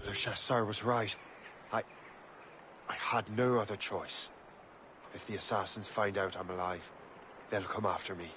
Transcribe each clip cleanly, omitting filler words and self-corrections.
Le chasseur was right. I had no other choice. If the assassins find out I'm alive, they'll come after me.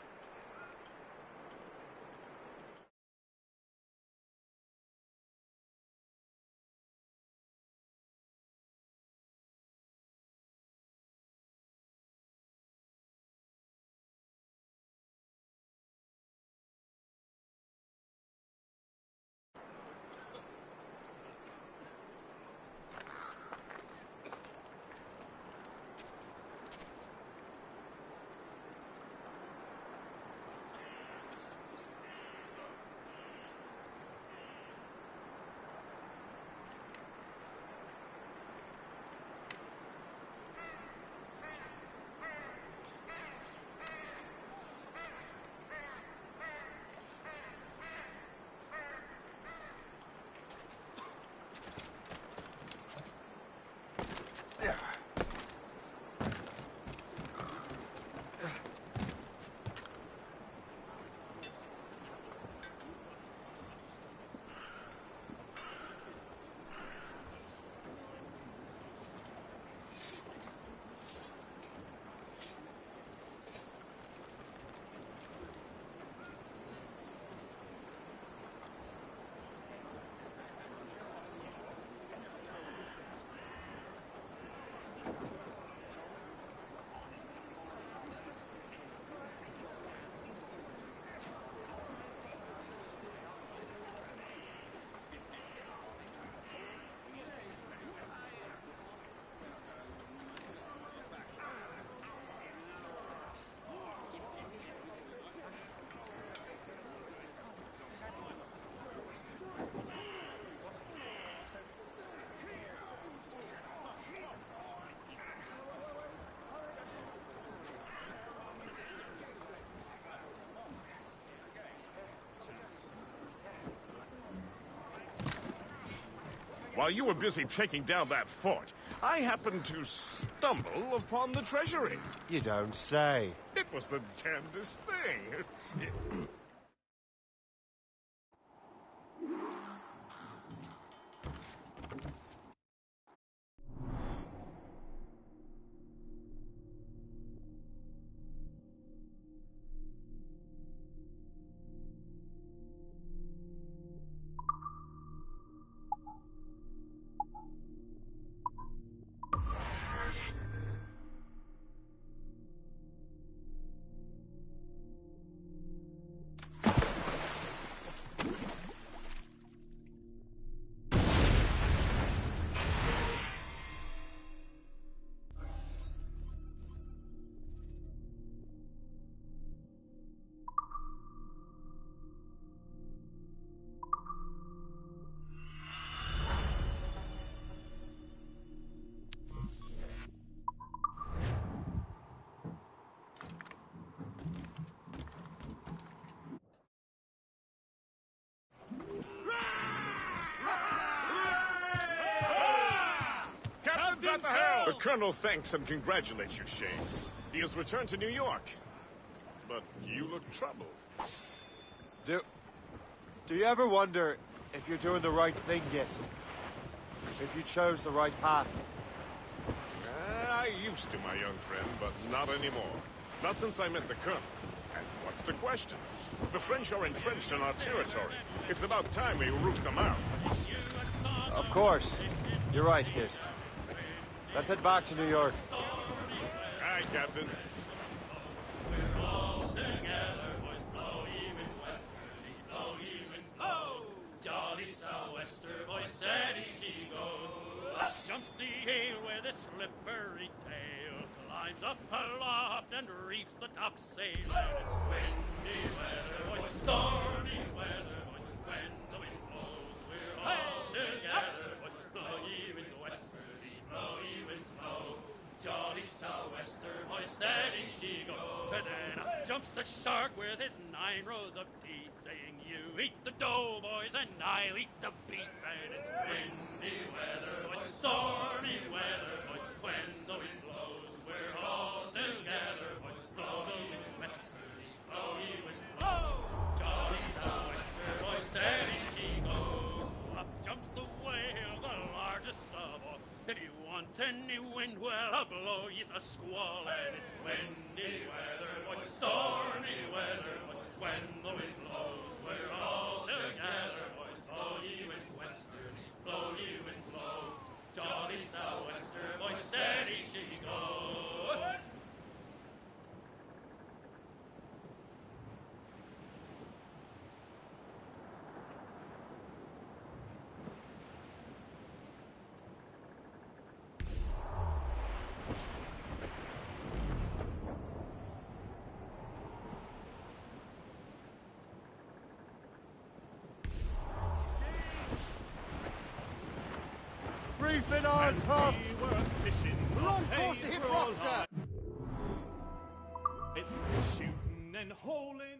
While you were busy taking down that fort, I happened to stumble upon the treasury. You don't say. It was the damnedest thing. The Colonel thanks and congratulates you, Shane. He has returned to New York. But you look troubled. Do you ever wonder if you're doing the right thing, Gist? If you chose the right path? I used to, my young friend, but not anymore. Not since I met the Colonel. And what's the question? The French are entrenched in our territory. It's about time we root them out. Of course. You're right, Gist. Let's head back to New York. Aye, Captain. Jolly sou'wester, boy, steady she goes. Up jumps the ale with a slippery tail, climbs up aloft and reefs the topsail. And it's windy weather, boys, stormy weather, boys, when the wind blows, we're all together, boys, blow ye winds westerly, blow ye winds flow. Jolly sou'wester, boy, steady she goes. And then up jumps the shark with his 9 rows of teeth, saying, you eat the dough, boys, and I'll eat the beef. And it's windy weather, boys, stormy weather, boys, when the wind blows, we're all together, boys, blow the winds westerly, blow ye winds flow. Jolly sou'wester, boy, steady she goes. Up jumps the whale, any wind will blow ye's a squall, and it's windy weather, boys, stormy weather, boys. When the wind blows, we're all together, boys. Blow ye winds westerly, blow ye winds blow. Jolly sou'wester, boys, steady she goes. Reefing on, tops! We're on course to hit rock, sir! Shooting and holing.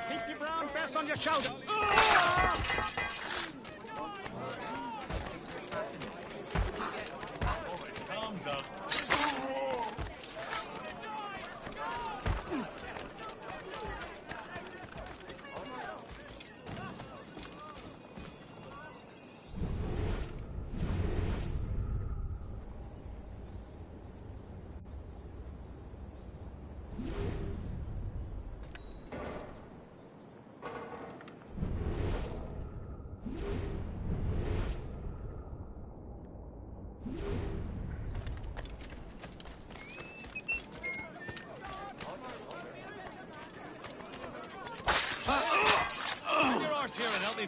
Keep your brown face on your shoulder. Calm down. Bring your horse here and help me.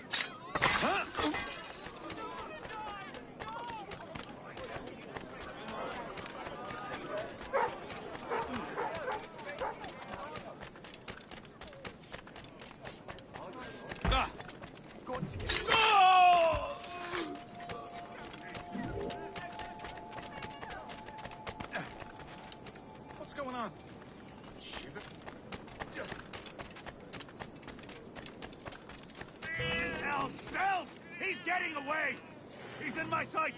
What's going on? Shiver. Bells! He's getting away! He's in my sights!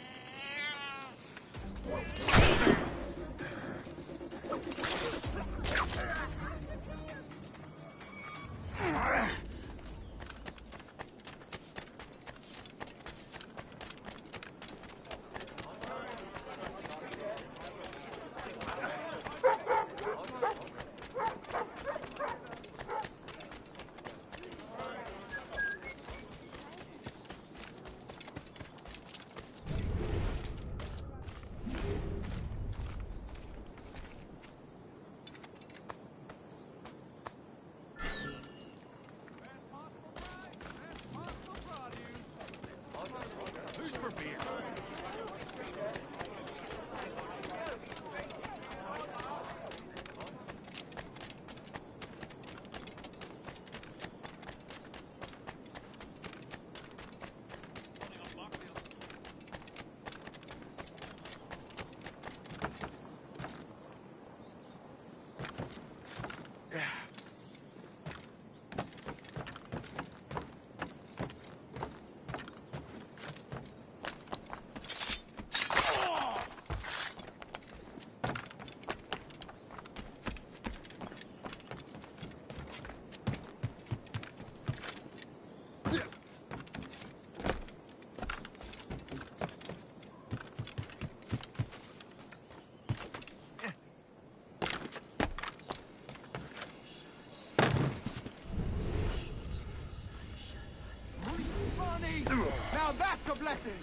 assassin!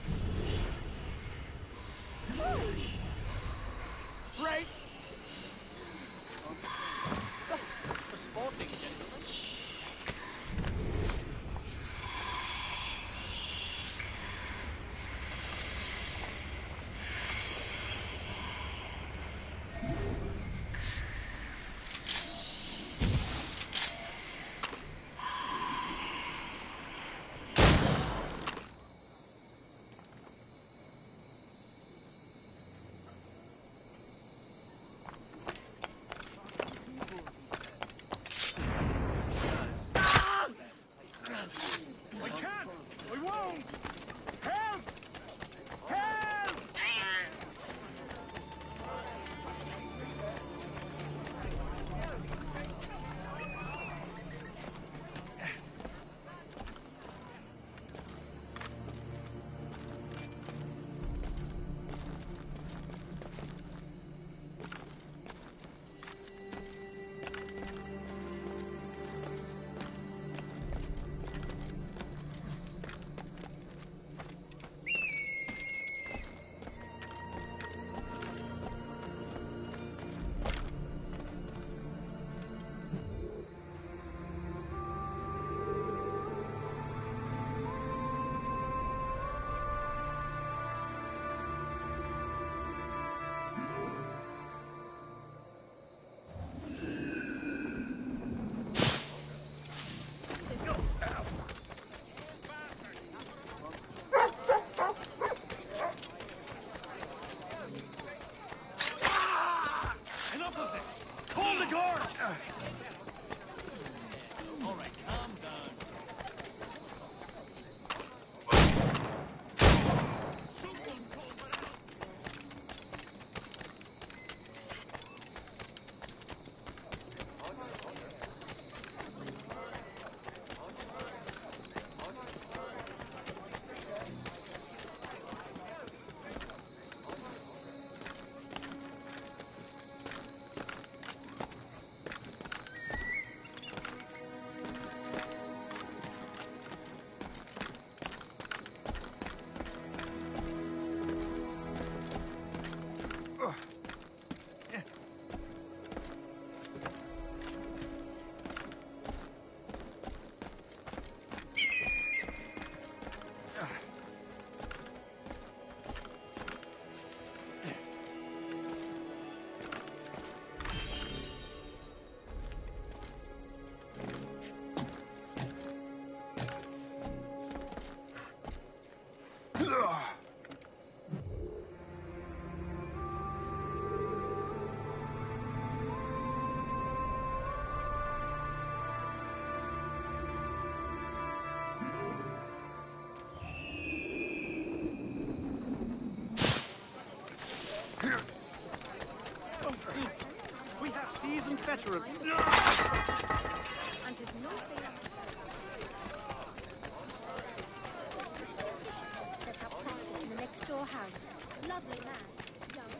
Right! A sporting gentleman. I can't! I won't! Help! Help! Enough of this! Hold the guards! All right, calm down. We have seasoned veterans. And there's nothing set up practice in the next door house. Lovely man. Young.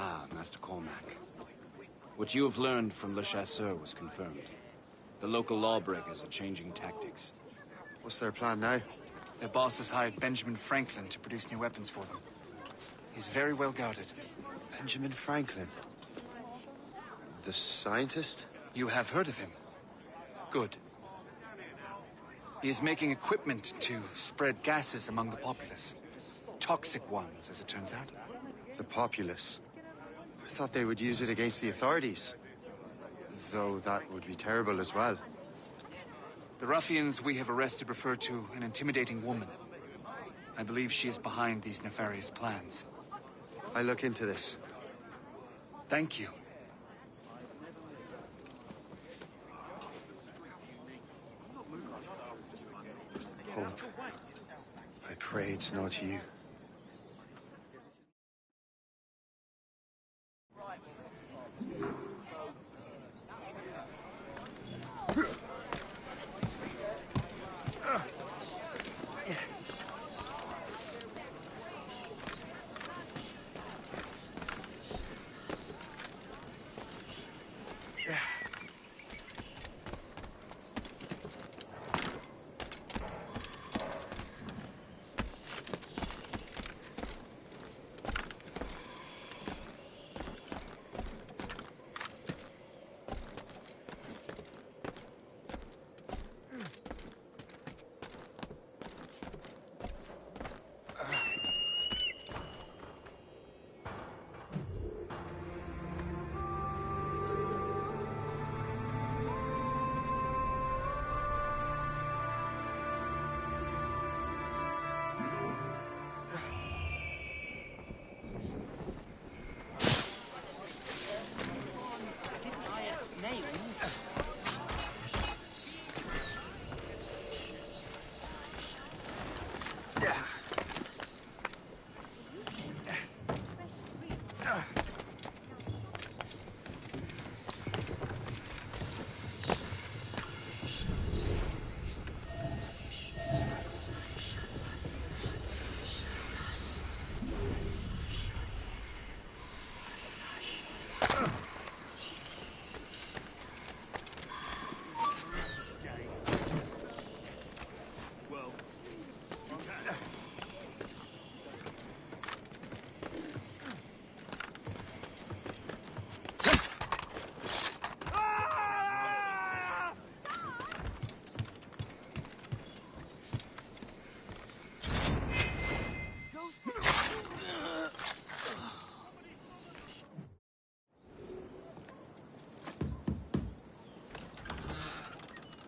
Ah, Master Cormac. What you have learned from Le Chasseur was confirmed. The local lawbreakers are changing tactics. What's their plan now? Their boss has hired Benjamin Franklin to produce new weapons for them. He's very well guarded. Benjamin Franklin? The scientist? You have heard of him? Good. He is making equipment to spread gases among the populace. Toxic ones, as it turns out. The populace? I thought they would use it against the authorities. Though that would be terrible as well. The ruffians we have arrested refer to an intimidating woman. I believe she is behind these nefarious plans. I look into this. Thank you. Hope. I pray it's not you.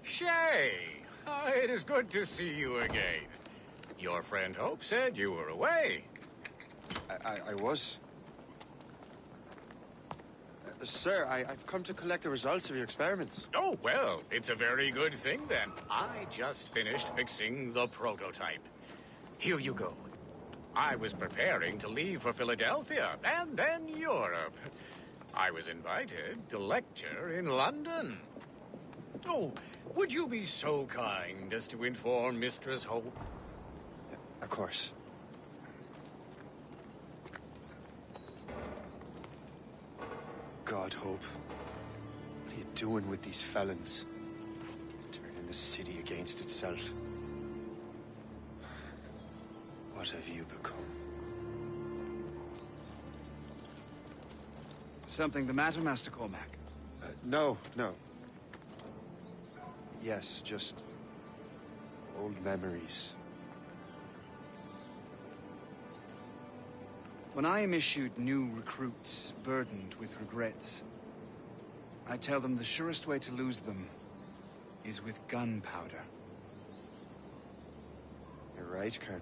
Shay, it is good to see you again. Your friend Hope said you were away. I was. Sir, I've come to collect the results of your experiments. Oh, well, it's a very good thing then. I just finished fixing the prototype. Here you go. I was preparing to leave for Philadelphia and then Europe. I was invited to lecture in London. Oh, would you be so kind as to inform Mistress Hope? Of course. God, Hope. What are you doing with these felons? Turning the city against itself. What have you become? Something the matter, Master Cormac? No. Yes, just old memories. When I am issued new recruits burdened with regrets, I tell them the surest way to lose them is with gunpowder. You're right, Colonel.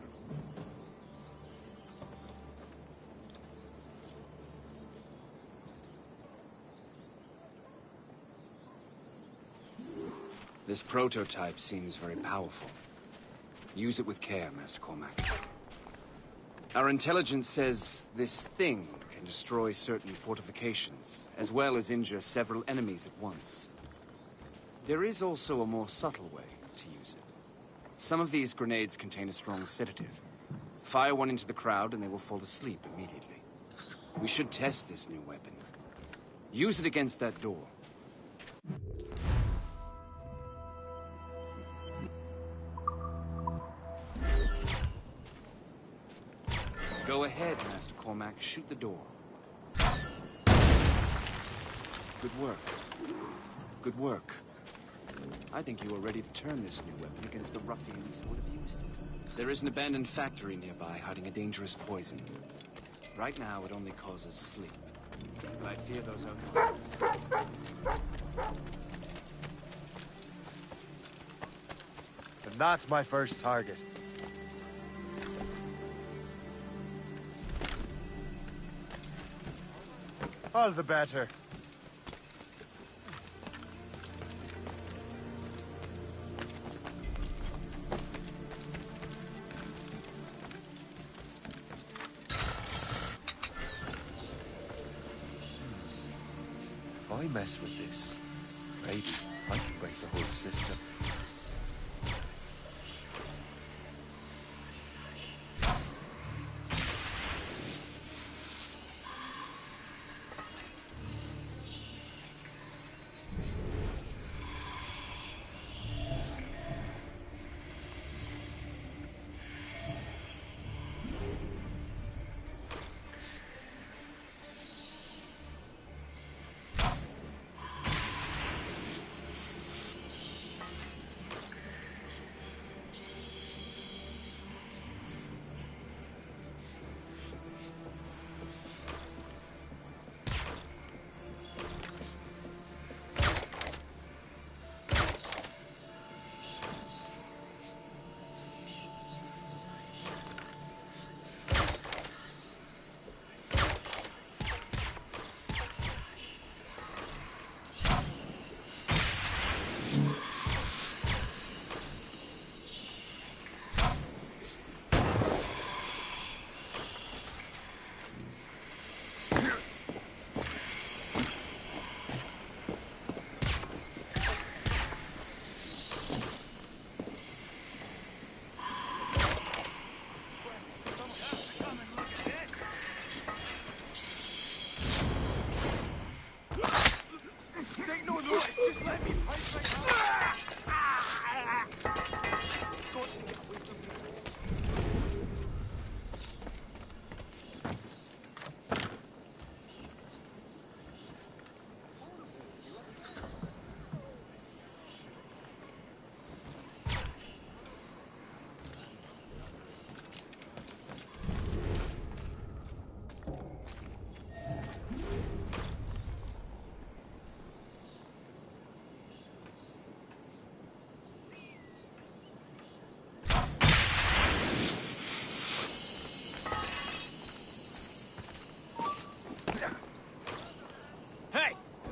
This prototype seems very powerful. Use it with care, Master Cormac. Our intelligence says this thing can destroy certain fortifications, as well as injure several enemies at once. There is also a more subtle way to use it. Some of these grenades contain a strong sedative. Fire one into the crowd and they will fall asleep immediately. We should test this new weapon. Use it against that door. Go ahead, Master Cormac. Shoot the door. Good work. Good work. I think you are ready to turn this new weapon against the ruffians who would have used it. There is an abandoned factory nearby hiding a dangerous poison. Right now, it only causes sleep. But I fear those outsiders. And that's my first target. All the better. If I mess with this, maybe I can break the whole system.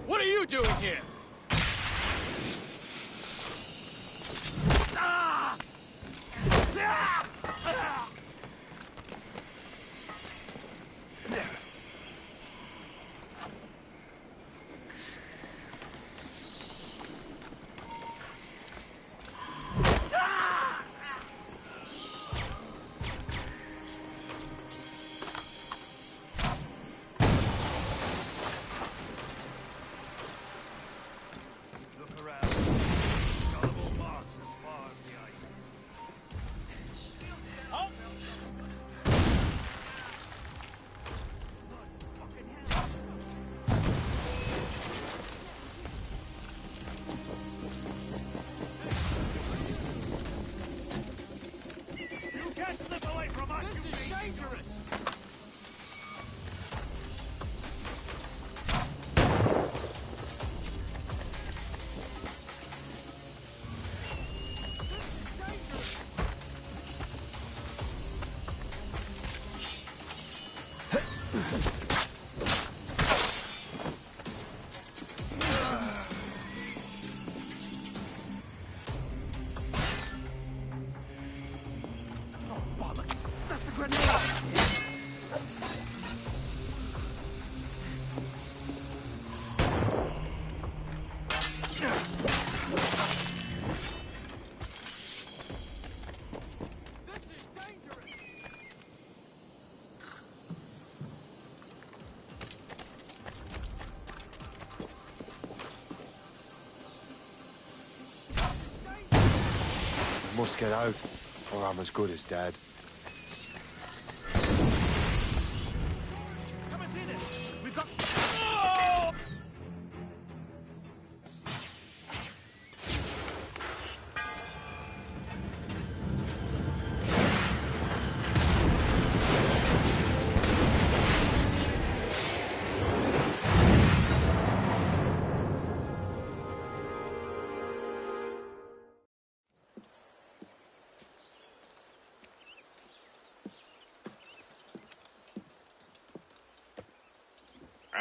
What are you doing here? Must get out, or I'm as good as dead.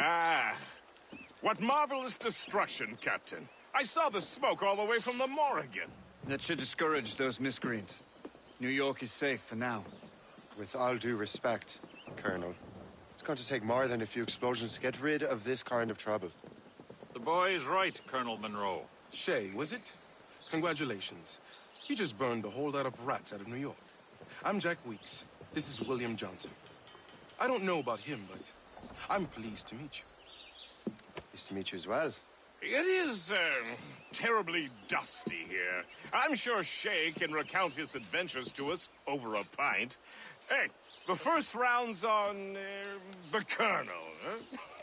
Ah, what marvelous destruction, Captain. I saw the smoke all the way from the Morrigan. That should discourage those miscreants. New York is safe for now. With all due respect, Colonel, it's going to take more than a few explosions to get rid of this kind of trouble. The boy is right, Colonel Monroe. Shay, was it? Congratulations. You just burned a whole lot of rats out of New York. I'm Jack Weeks. This is William Johnson. I don't know about him, but I'm pleased to meet you. Pleased to meet you as well. It is, terribly dusty here. I'm sure Shay can recount his adventures to us over a pint. Hey, the first round's on, the Colonel, huh?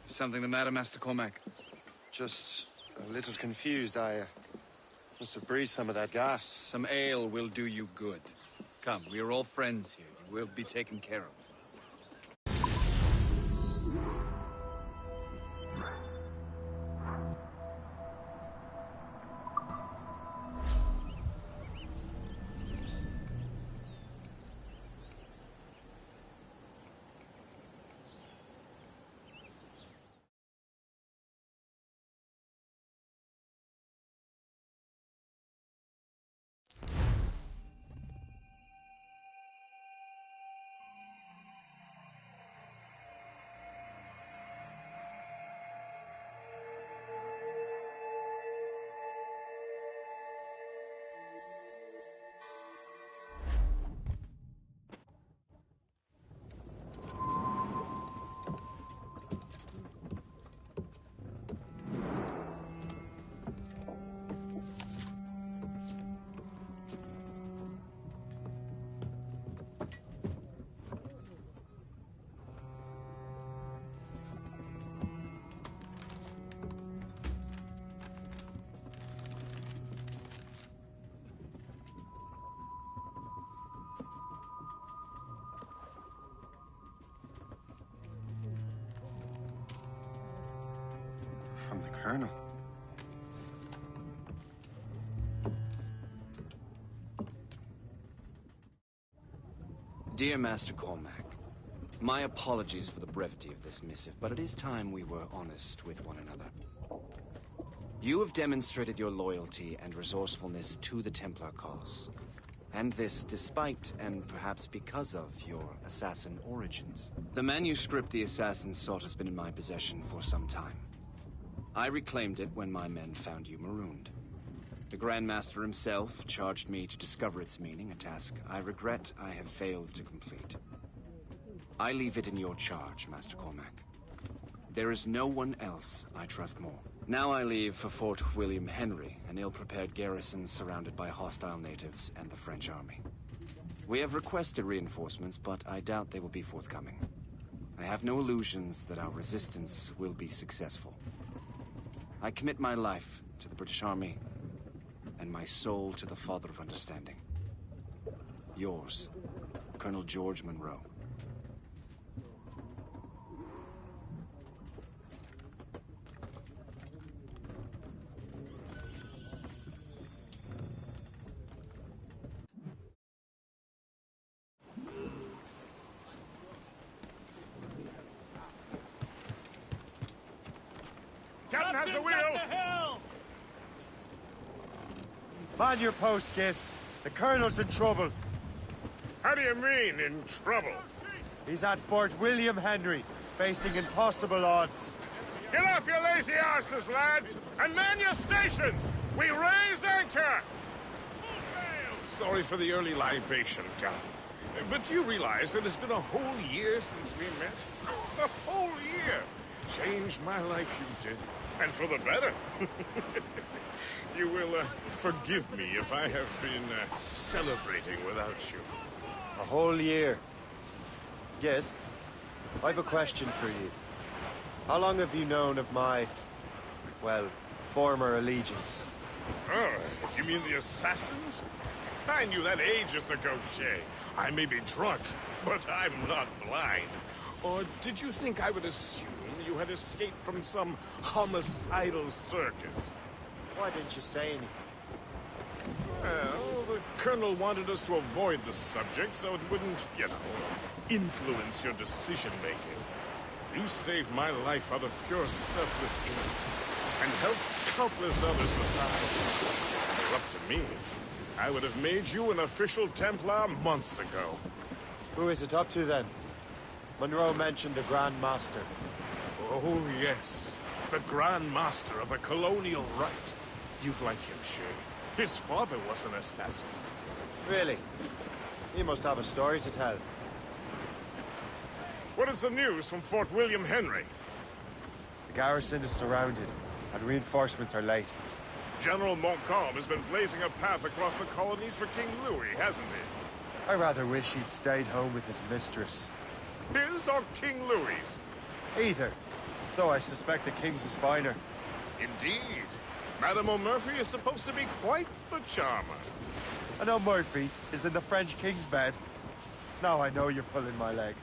Something the matter, Master Cormac? Just a little confused. I must have breathed some of that gas. Some ale will do you good. Come, we are all friends here. You will be taken care of. From the Colonel. Dear Master Cormac, my apologies for the brevity of this missive, but it is time we were honest with one another. You have demonstrated your loyalty and resourcefulness to the Templar cause. And this despite, and perhaps because of, your assassin origins. The manuscript the assassin sought has been in my possession for some time. I reclaimed it when my men found you marooned. The Grand Master himself charged me to discover its meaning, a task I regret I have failed to complete. I leave it in your charge, Master Cormac. There is no one else I trust more. Now I leave for Fort William Henry, an ill-prepared garrison surrounded by hostile natives and the French army. We have requested reinforcements, but I doubt they will be forthcoming. I have no illusions that our resistance will be successful. I commit my life to the British Army, and my soul to the Father of Understanding. Yours, Colonel George Monroe. Captain has the wheel! Man your post, Gist. The Colonel's in trouble. How do you mean, in trouble? He's at Fort William Henry, facing impossible odds. Get off your lazy arses, lads, and man your stations! We raise anchor! Sorry for the early libation, Captain. But do you realize that it's been a whole year since we met? A whole year! Changed my life, you did. And for the better. You will forgive me if I have been celebrating without you. A whole year. Gist, I've a question for you. How long have you known of my, well, former allegiance? Oh, you mean the assassins? I knew that ages ago, Shay. I may be drunk, but I'm not blind. Or did you think I would assume you had escaped from some homicidal circus? Why didn't you say anything? Well, the Colonel wanted us to avoid the subject so it wouldn't, you know, influence your decision-making. You saved my life out of pure selfless instinct, and helped countless others besides. If it were up to me, I would have made you an official Templar months ago. Who is it up to, then? Monroe mentioned the Grand Master. Oh, yes. The Grand Master of the Colonial Rite. You'd like him, Shay. His father was an assassin. Really? He must have a story to tell. What is the news from Fort William Henry? The garrison is surrounded, and reinforcements are late. General Montcalm has been blazing a path across the colonies for King Louis, hasn't he? I rather wish he'd stayed home with his mistress. His or King Louis's? Either. Though I suspect the king's is finer. Indeed. Madame O'Murphy is supposed to be quite the charmer. I know Murphy is in the French king's bed. Now I know you're pulling my leg.